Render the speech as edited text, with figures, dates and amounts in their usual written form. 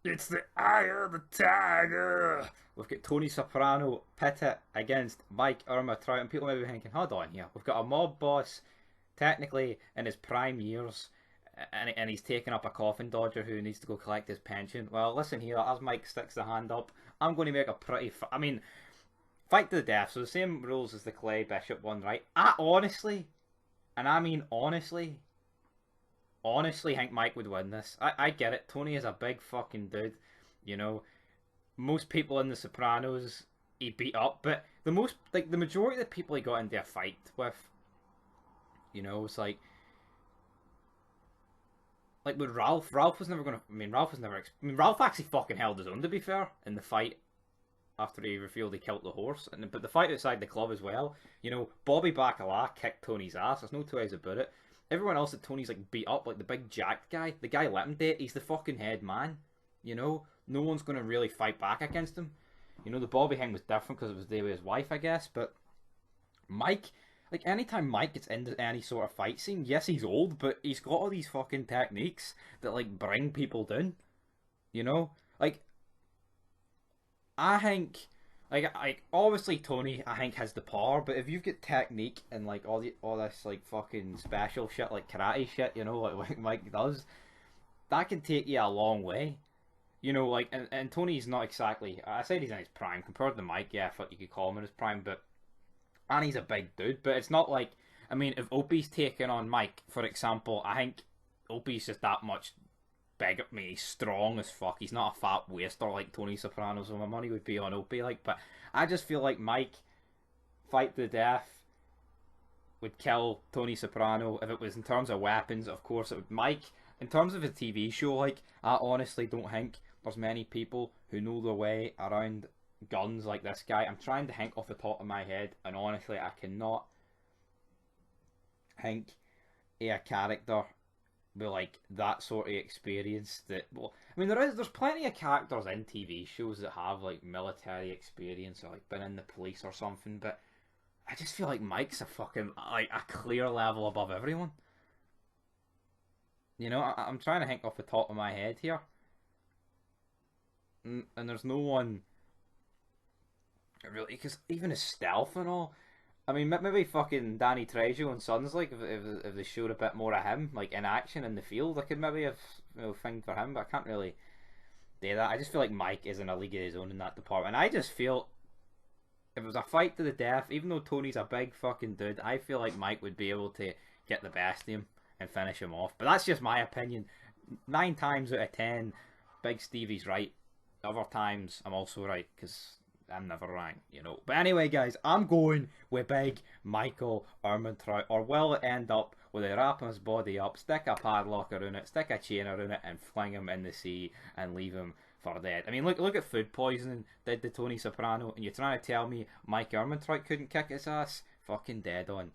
It's the eye of the tiger. We've got Tony Soprano pit against Mike Ehrmantraut, and people may be thinking, hold on here, we've got a mob boss, technically in his prime years, and he's taking up a coffin dodger who needs to go collect his pension. Well, listen here, as Mike sticks the hand up, I'm going to make a pretty, fight to the death, so the same rules as the Clay Bishop one, right? I honestly, and I mean honestly think Mike would win this. I get it. Tony is a big fucking dude. You know, most people in The Sopranos he beat up, but the majority of the people he got into a fight with, it's like with Ralph. Ralph was never gonna. Ralph was never. Ralph actually fucking held his own. To be fair, in the fight after he revealed he killed the horse, but the fight outside the club as well. Bobby Bacala kicked Tony's ass. There's no two ways about it. Everyone else that Tony's like beat up, like the big jacked guy, the guy let him date. He's the fucking head man. No one's gonna really fight back against him. The Bobby thing was different because it was there with his wife, I guess. But Mike, like anytime Mike gets into any sort of fight scene, yes, he's old, but he's got all these fucking techniques that like bring people down. Like I think, like obviously Tony, I think has the power, but if you've got technique and like all this like fucking special shit like karate shit, like Mike does, that can take you a long way. Like and Tony's not exactly. I said he's in his prime compared to Mike. Yeah, I thought you could call him in his prime, but and he's a big dude. But it's not like if Opie's taking on Mike, for example, I think Opie's just that much big at me. He's strong as fuck. He's not a fat waster like Tony Soprano, so my money would be on Opie. But I just feel like Mike fight to the death would kill Tony Soprano. If it was in terms of weapons, of course it would. Mike, in terms of a TV show, like I honestly don't think there's many people who know their way around guns like this guy. I'm trying to think off the top of my head, and honestly, I cannot think of a character with like that sort of experience. There's plenty of characters in TV shows that have like military experience or like been in the police or something, but I just feel like Mike's a fucking like a clear level above everyone. I'm trying to think off the top of my head here, and there's no one really, because even his stealth and all. Maybe fucking Danny Trejo and Sons, like, if they showed a bit more of him, like, in action in the field, I could maybe have, thing for him, but I can't really do that. I just feel like Mike is in a league of his own in that department. And I just feel, if it was a fight to the death, even though Tony's a big fucking dude, I feel like Mike would be able to get the best of him and finish him off. But that's just my opinion. 9 times out of 10, Big Stevie's right. Other times, I'm also right, because I'm never right. But anyway, guys, I'm going with Big Michael Ehrmantraut. Or will it end up with he wrapping his body up, stick a padlock around it, stick a chain around it, and fling him in the sea and leave him for dead? Look at food poisoning did to Tony Soprano, and you're trying to tell me Mike Ehrmantraut couldn't kick his ass? Fucking dead on.